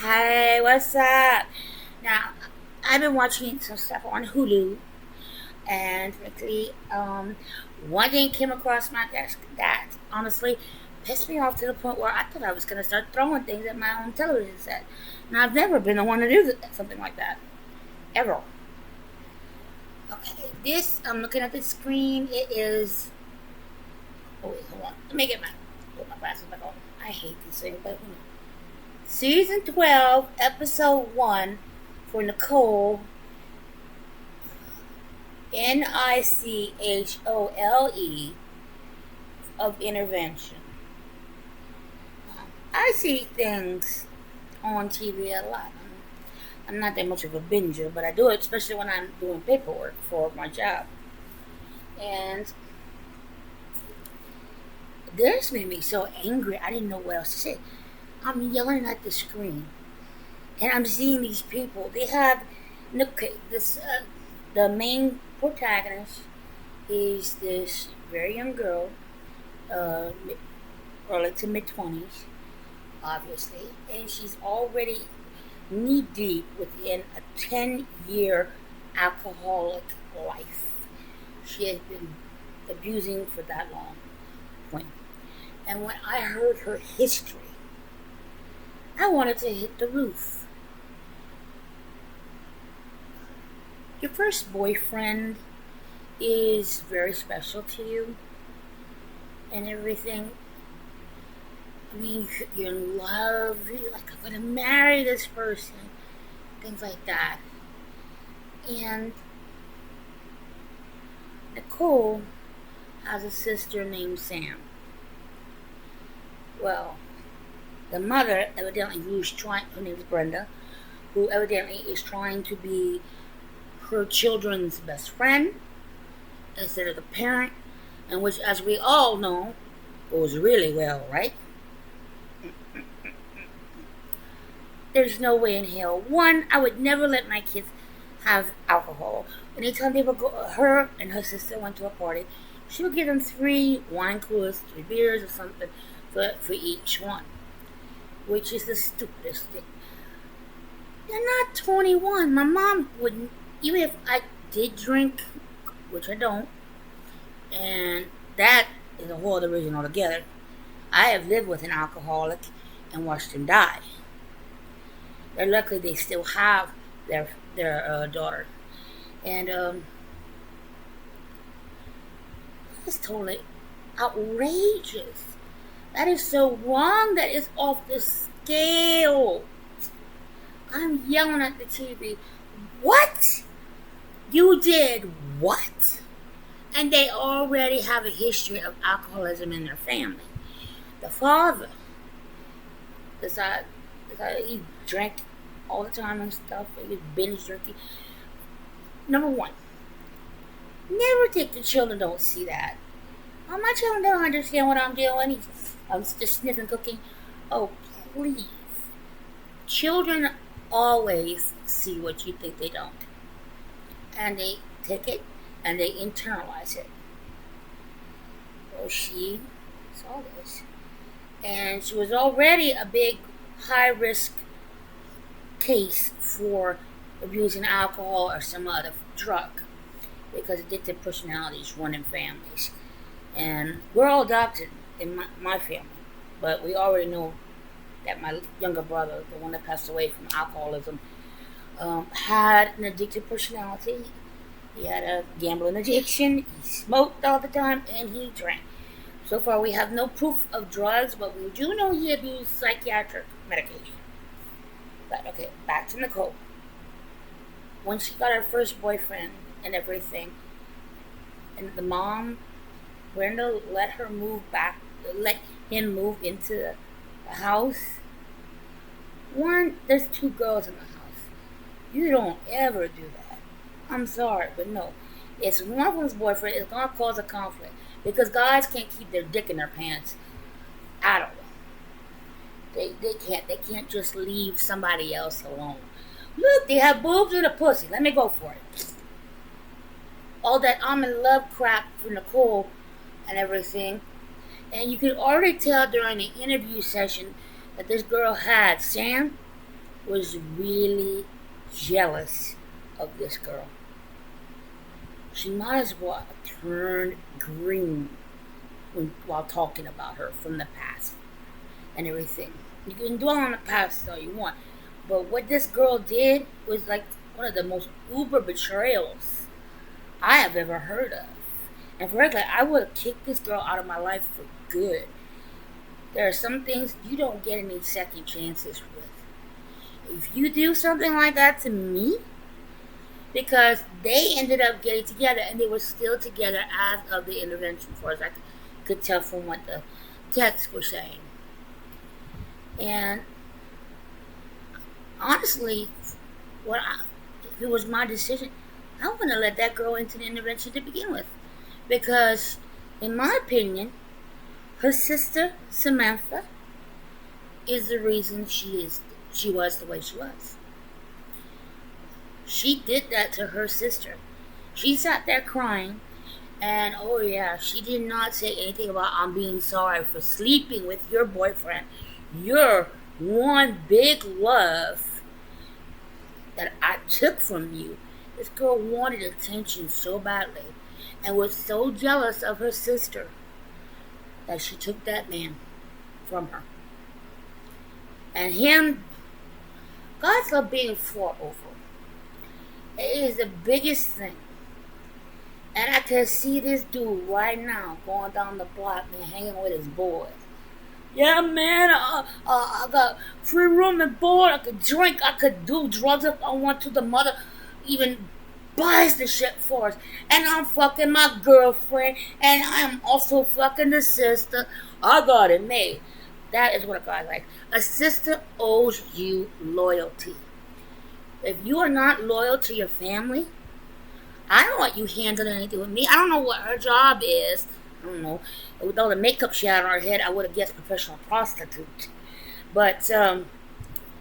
Hey, what's up? Now, I've been watching some stuff on Hulu, and frankly, one thing came across my desk that honestly pissed me off to the point where I thought I was going to start throwing things at my own television set. And I've never been the one to do something like that, ever. Okay, this, I'm looking at the screen, it is. Oh, wait, hold on. Let me put my glasses back on. I hate this thing, but Season 12, Episode 1 for Nichole, Nichole, of intervention. I see things on TV a lot. I'm not that much of a binger, but I do it, especially when I'm doing paperwork for my job. And this made me so angry, I didn't know what else to say. I'm yelling at the screen, and I'm seeing these people. They have the main protagonist is this very young girl, uh, early to mid 20s, obviously, and she's already knee deep within a 10-year alcoholic life. She has been abusing for that long point. And when I heard her history, I wanted to hit the roof. Your first boyfriend is very special to you and everything. I mean, you're in love, you're like, I'm going to marry this person, things like that. And Nichole has a sister named Sam. Well, the mother, evidently, her name is Brenda, who evidently is trying to be her children's best friend instead of the parent, and which, as we all know, goes really well, right? There's no way in hell. One, I would never let my kids have alcohol. Anytime her and her sister went to a party, she would give them 3 wine coolers, 3 beers or something for each one, which is the stupidest thing. They're not 21. My mom wouldn't, even if I did drink, which I don't, and that is a whole other reason altogether. I have lived with an alcoholic and watched him die. They're lucky they still have their daughter, and that's totally outrageous. That is so wrong. That is off the scale. I'm yelling at the TV. What? You did what? And they already have a history of alcoholism in their family. The father, he drank all the time and stuff. He was binge drinking. Number one, never think the children don't see that. Oh, my children don't understand what I'm doing. I'm just sniffing cooking. Oh, please. Children always see what you think they don't. And they take it and they internalize it. Well, she saw this. And she was already a big high risk case for abusing alcohol or some other drug because addictive personalities run in families. And we're all adopted in my family, but we already know that my younger brother, the one that passed away from alcoholism, had an addictive personality. He had a gambling addiction, he smoked all the time, and he drank. So far, we have no proof of drugs, but we do know he abused psychiatric medication. But okay, back to Nichole. When she got her first boyfriend and everything, and the mom, Brenda, let him move into the house. One, there's 2 girls in the house. You don't ever do that. I'm sorry, but no. It's one of them's boyfriend, it's gonna cause a conflict because guys can't keep their dick in their pants at all. They can't just leave somebody else alone. Look, they have boobs and a pussy. Let me go for it. All that I'm in love crap for Nichole and everything. And you could already tell during the interview session that this girl had Sam was really jealous of this girl. She might as well turned green while talking about her from the past and everything. You can dwell on the past all you want, but what this girl did was like one of the most uber betrayals I have ever heard of. And frankly, I would have kicked this girl out of my life for good. There are some things you don't get any second chances with. If you do something like that to me, because they ended up getting together and they were still together as of the intervention, as far as I could tell from what the texts were saying. And honestly, if it was my decision, I wouldn't have let that girl into the intervention to begin with. Because, in my opinion, her sister, Samantha, is the reason she was the way she was. She did that to her sister. She sat there crying, and oh yeah, she did not say anything about I'm being sorry for sleeping with your boyfriend. Your one big love that I took from you. This girl wanted attention so badly and was so jealous of her sister that she took that man from her. And him, God's love being fought over. It is the biggest thing. And I can see this dude right now going down the block and hanging with his boys. Yeah, man, I got free room and board. I could drink. I could do drugs if I want to. The mother even buys the shit for us. And I'm fucking my girlfriend. And I'm also fucking the sister. I got it made. That is what a guy like. A sister owes you loyalty. If you are not loyal to your family, I don't want you handling anything with me. I don't know what her job is. I don't know. With all the makeup she had on her head, I would have guessed professional prostitute. But I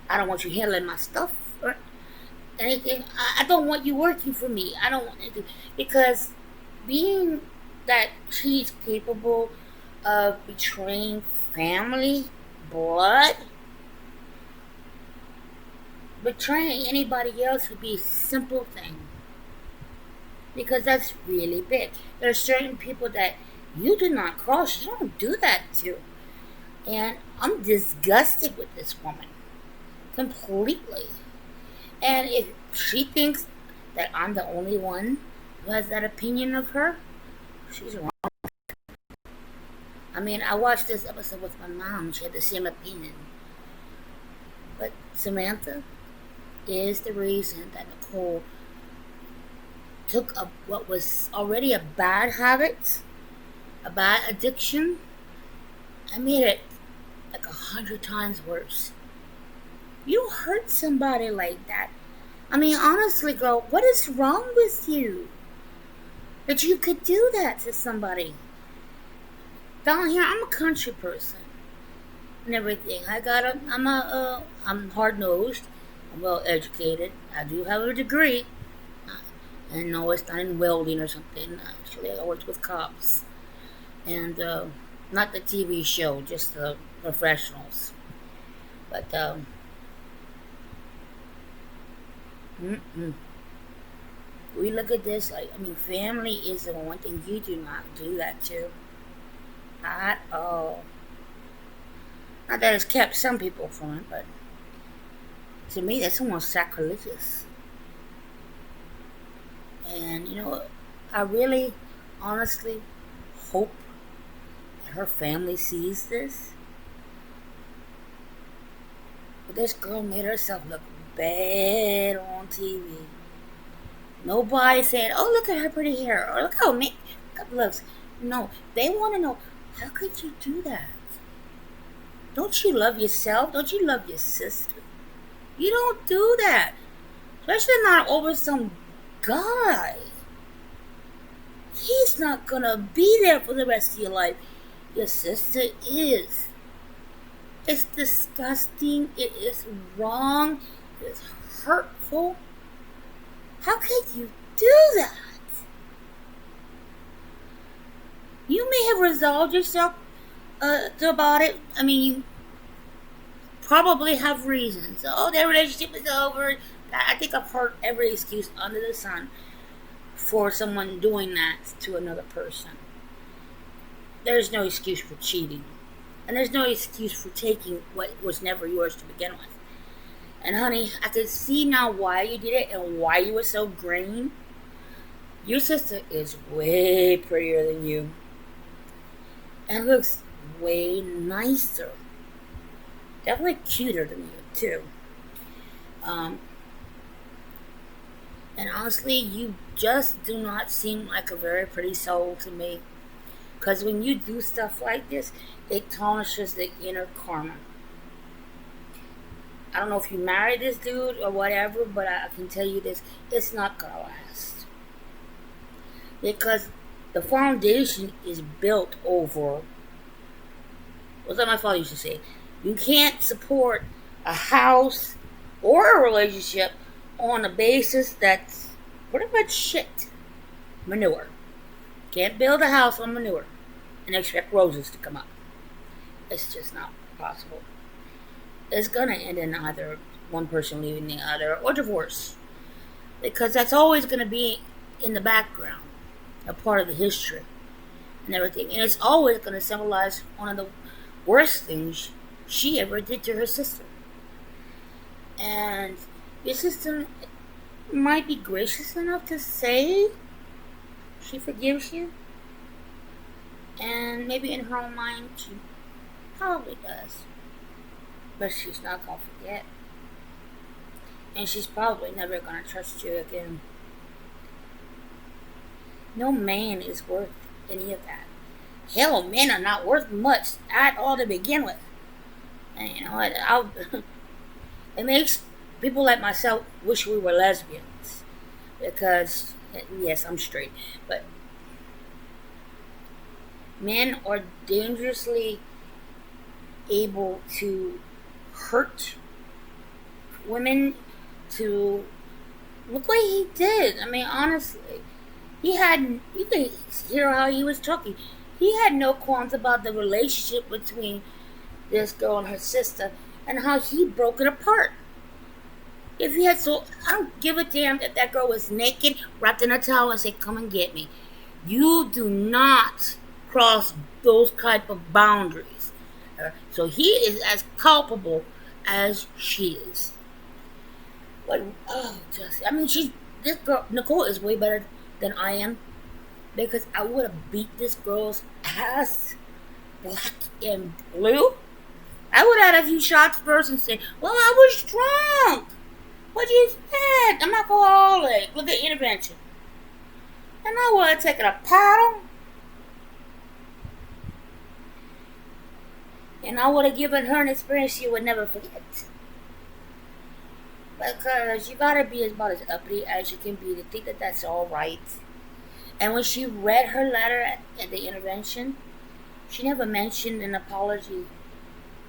don't want you handling my stuff or anything. I don't want you working for me. I don't want anything. Because being that she's capable of betraying family, blood, betraying anybody else would be a simple thing. Because that's really big. There are certain people that you do not cross. You don't do that to. And I'm disgusted with this woman. Completely. And if she thinks that I'm the only one who has that opinion of her, she's wrong. I mean, I watched this episode with my mom. She had the same opinion. But Samantha is the reason that Nichole took what was already a bad habit, a bad addiction, and made it like 100 times worse. You hurt somebody like that. I mean, honestly, girl, what is wrong with you? That you could do that to somebody. Down here, I'm a country person and everything. I'm hard nosed. I'm well educated. I do have a degree. And no, it's not in welding or something. Actually, I worked with cops. And not the TV show, just the professionals. But, we look at this like, I mean, family is the one thing you do not do that to. At all. Not that it's kept some people from it, but to me, that's almost sacrilegious. And, I really, honestly hope that her family sees this. But this girl made herself look bad on TV. Nobody said, oh, look at her pretty hair, or look how makeup looks. No, they want to know, how could you do that? Don't you love yourself? Don't you love your sister? You don't do that. Especially not over some guy. He's not gonna be there for the rest of your life. Your sister is. It's disgusting. It is wrong. It is hurtful. How can you do that? You may have resolved yourself about it. I mean, probably have reasons. Oh, their relationship is over. I think I've heard every excuse under the sun for someone doing that to another person. There's no excuse for cheating. And there's no excuse for taking what was never yours to begin with. And honey, I can see now why you did it and why you were so green. Your sister is way prettier than you. And looks way nicer. Definitely cuter than you, too. And honestly, you just do not seem like a very pretty soul to me. Because when you do stuff like this, it tarnishes the inner karma. I don't know if you married this dude or whatever, but I can tell you this, it's not going to last. Because the foundation is built over, what's that my father used to say? You can't support a house or a relationship on a basis that's pretty much shit. Manure. Can't build a house on manure and expect roses to come up. It's just not possible. It's gonna end in either one person leaving the other or divorce. Because that's always gonna be in the background, a part of the history and everything. And it's always gonna symbolize one of the worst things she ever did to her sister. And your sister might be gracious enough to say she forgives you. And maybe in her own mind she probably does. But she's not going to forget. And she's probably never going to trust you again. No man is worth any of that. Hell, men are not worth much at all to begin with. And you know what? It makes people like myself wish we were lesbians. Because, yes, I'm straight. But men are dangerously able to hurt women, to look what he did. I mean, honestly, you can hear how he was talking. He had no qualms about the relationship between this girl and her sister and how he broke it apart. If he had I don't give a damn if that girl was naked, wrapped in a towel and said, come and get me. You do not cross those type of boundaries. So he is as culpable as she is. But this girl Nichole is way better than I am, because I would have beat this girl's ass black and blue. I would have had a few shots first and said, well, I was drunk. What do you expect? I'm alcoholic. Look at intervention. And I would have taken a paddle. And I would have given her an experience she would never forget. Because you gotta be about as uppity as you can be to think that that's all right. And when she read her letter at the intervention, she never mentioned an apology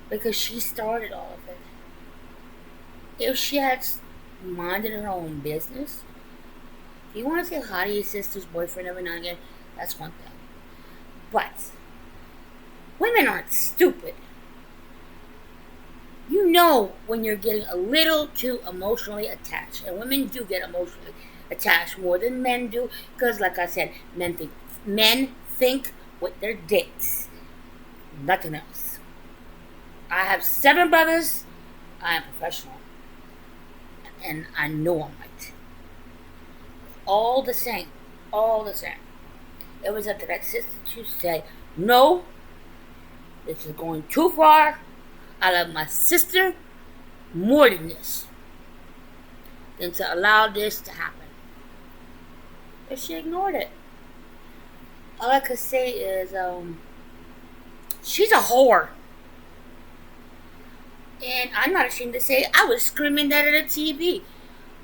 because she started all of it. If she had minded her own business, if you want to say hi to your sister's boyfriend every now and again, that's one thing. But women aren't stupid. You know when you're getting a little too emotionally attached. And women do get emotionally attached more than men do. Because like I said, men think with their dicks. Nothing else. I have 7 brothers. I am professional. And I know I'm right. All the same. All the same. It was up to that sister to say, no, this is going too far. I love my sister more than this. Than to allow this to happen. But she ignored it. All I could say is, she's a whore. And I'm not ashamed to say I was screaming that at a TV.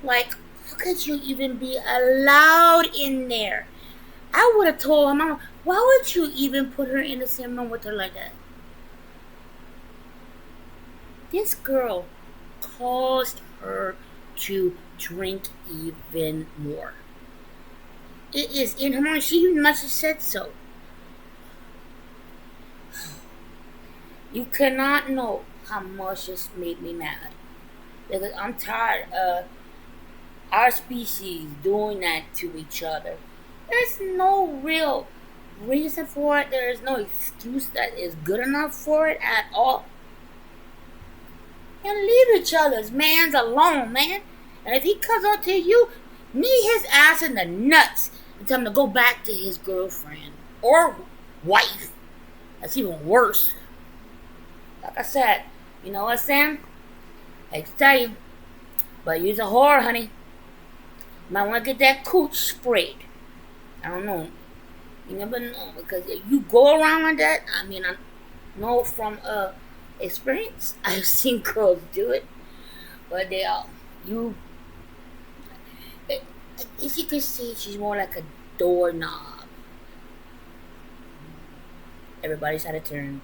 Like, how could you even be allowed in there? I would have told her mom, why would you even put her in the same room with her like that? This girl caused her to drink even more. It is in her mind. She must have said so. You cannot know how much just made me mad. Because I'm tired of our species doing that to each other. There's no real reason for it. There is no excuse that is good enough for it at all. And leave each other's mans alone, man. And if he comes on to you, knee his ass in the nuts and tell him to go back to his girlfriend or wife. That's even worse. Like I said, you know what, Sam? I hate to tell you, but you're a whore, honey. You might want to get that cooch sprayed. I don't know. You never know, because if you go around like that, I mean, I know from experience, I've seen girls do it, but they are you. If you could see, she's more like a doorknob. Everybody's had a turn.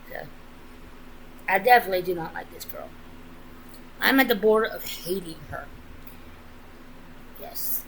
So, I definitely do not like this girl. I'm at the border of hating her. Yes.